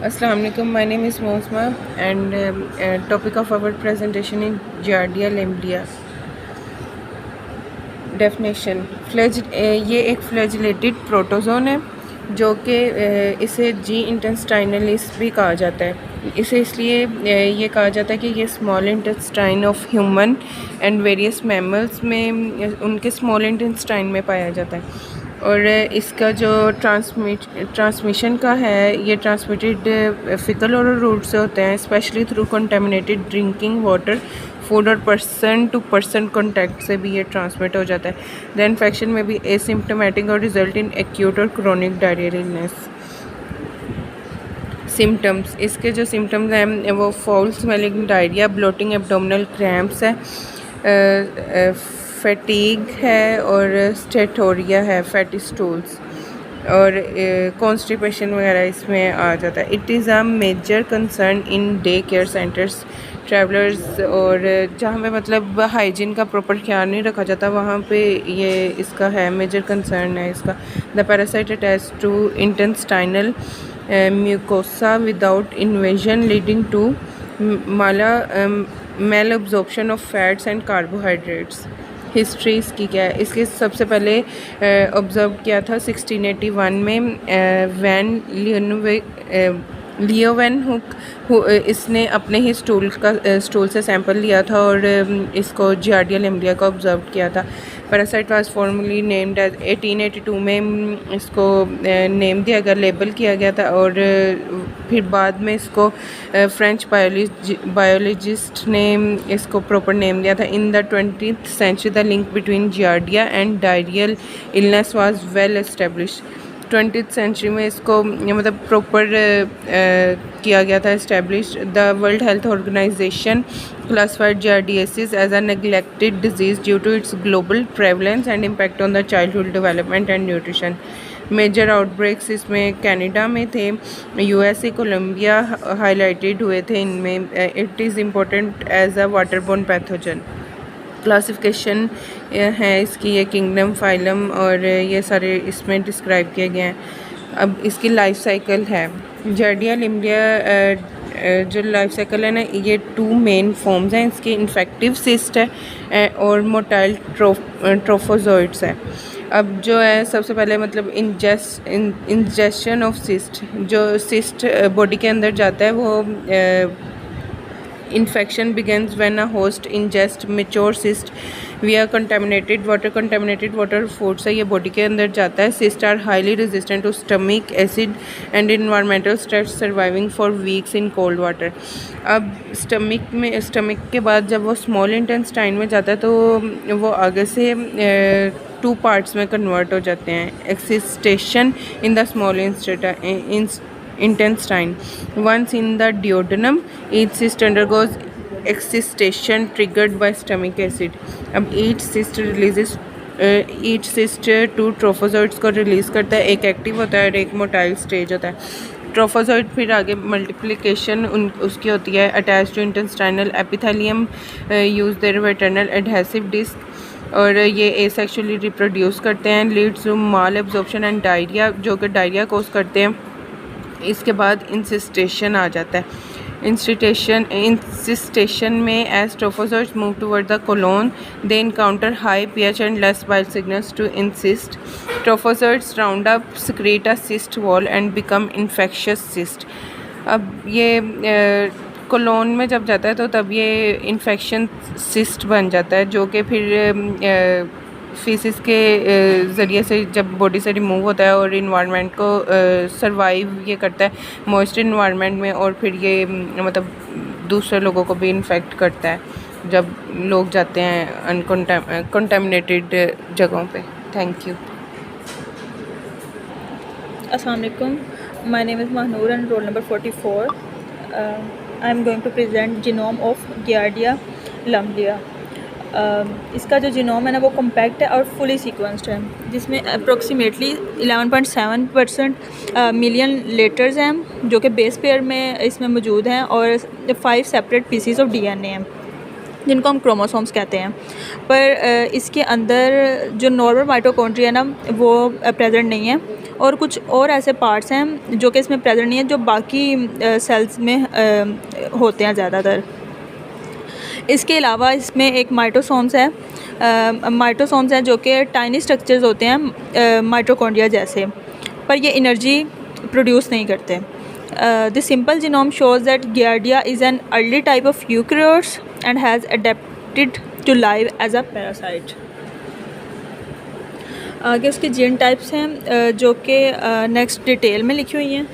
Assalamu alaikum. My name is Mosma and topic of our presentation is Giardia lamblia. Definition ये एक flagellated protozoan है जो कि इसे जी इंटेस्टाइनलिस भी कहा जाता है। इसे इसलिए ये कहा जाता है कि ये small intestine of human and various mammals में उनके स्मॉल इंटेस्टाइन में पाया जाता है। और इसका जो ट्रांसमिशन का है, ये ट्रांसमिटेड फिकल और रूट से होते हैं, specially through contaminated drinking water, food और पर्सन टू पर्सन कॉन्टैक्ट से भी ये ट्रांसमिट हो जाता है। द इन्फेक्शन में भी एसिम्प्टोमेटिक और रिजल्ट इन एक्यूट और क्रोनिक डायरियल इलनेस। सिम्टम्स, इसके जो सिम्टम्स हैं वो foul smelling diarrhoea, bloating, abdominal cramps है, फैटीग है और स्टेटोरिया है, फैटी स्टूल्स और कॉन्स्टिपेशन वगैरह इसमें आ जाता है। It is a major concern in day care centres, travellers और जहाँ पे मतलब हाइजीन का प्रॉपर ख्याल नहीं रखा जाता वहाँ पे ये इसका है, मेजर कंसर्न है इसका। The parasite attach to intestinal mucosa without invasion leading to malabsorption of fats and carbohydrates. History इसकी क्या है? इसके सबसे पहले ऑब्ज़र्व किया था 1681 में वैन लियोवेन हुक, इसने अपने ही स्टूल से सैंपल लिया था और इसको जियार्डिया लैम्ब्लिया को ऑब्ज़र्व किया था। Parasite was formally named as 1882 में इसको नेम दिया गया, लेबल किया गया था और फिर बाद में इसको फ्रेंच बायोलॉजिस्ट ने इसको प्रॉपर नेम दिया था। In the 20th century the link between giardia and diarrhoeal illness was well established. 20th century में इसको मतलब प्रॉपर किया गया था, establish. The world health organization classified giardiasis as a neglected disease due to its global prevalence and impact on the childhood development and nutrition. Major outbreaks इसमें Canada में थे, USA, Colombia highlighted हुए थे इनमें। It is important as a waterborne pathogen. Classification है इसकी, ये kingdom, phylum और ये सारे इसमें डिस्क्राइब किए गए हैं। अब इसकी लाइफ साइकिल है, जियार्डिया लैम्ब्लिया जो लाइफ साइकिल है ना, ये 2 मेन फॉर्म्स हैं इसके, इन्फेक्टिव सिस्ट है और मोटाइल ट्रोफोजोइड्स है। अब जो है सबसे पहले मतलब इंजेक्शन ऑफ सिस्ट, जो सिस्ट बॉडी के अंदर जाता है वो infection begins when a host ingests mature cyst via contaminated water food से ये बॉडी के अंदर जाता है। cysts are highly resistant to stomach acid and environmental stress, surviving for weeks in cold water। अब स्टमक के बाद जब वो स्मॉल इंटेस्टाइन में जाता है तो वो आगे से 2 पार्ट्स में कन्वर्ट हो जाते हैं। Excystation in the small intestine. Once in the duodenum, each cyst undergoes excistation triggered by stomach acid. अब each cyst टू ट्रोफोजोइड्स को रिलीज़ करता है, एक एक्टिव होता है और एक मोटाइल स्टेज होता है। ट्रोफोजोइड फिर आगे मल्टीप्लिकेशन उसकी होती है। Attach to intestinal epithelium, use their वेटरनल एडहेसिव डिस्क और ये एसेक्सुअली रिप्रोड्यूस करते हैं। Leads to malabsorption and diarrhoea, जो कि डायरिया कोज करते हैं। इसके बाद इंसिस्टेशन आ जाता है। इंसिस्टेशन में as trophozoites move toward the colon they encounter high pH and less bile signals to encyst. Trophozoites round up, secrete a cyst wall and become infectious cyst। अब ये कोलोन में जब जाता है तो तब ये इन्फेक्शन सिस्ट बन जाता है, जो कि फिर फीसिस के ज़रिए से जब बॉडी से रिमूव होता है और इन्वायरमेंट को सरवाइव ये करता है मॉइस्ट इन्वायरमेंट में, और फिर ये मतलब दूसरे लोगों को भी इन्फेक्ट करता है जब लोग जाते हैं अनकंटामिनेटेड जगहों पे। Thank you. Assalamu alaikum. My name is Mahnoor and roll number 44. I am going to present genome of Giardia lamblia। इसका जो जीनोम है ना वो कॉम्पैक्ट है और फुली सीक्वेंस्ड है, जिसमें अप्रोक्सीमेटली 11.7% मिलियन लेटर्स हैं जो कि बेस पेयर में इसमें मौजूद हैं और 5 सेपरेट पीसीज ऑफ डीएनए हैं जिनको हम क्रोमोसोम्स कहते हैं। पर इसके अंदर जो नॉर्मल माइटोकॉन्ड्रिया है ना वो प्रेजेंट नहीं है और कुछ और ऐसे पार्ट्स हैं जो कि इसमें प्रेजेंट नहीं है, जो बाकी सेल्स में होते हैं ज़्यादातर। इसके अलावा इसमें एक माइटोसोम्स है, माइटोसोम्स हैं जो कि टाइनी स्ट्रक्चर्स होते हैं माइटोकॉन्ड्रिया जैसे, पर ये एनर्जी प्रोड्यूस नहीं करते। The simple genome shows that giardia is an early type of eukaryotes and has adapted to live as a parasite. आगे उसके जीन टाइप्स हैं जो कि नेक्स्ट डिटेल में लिखी हुई हैं।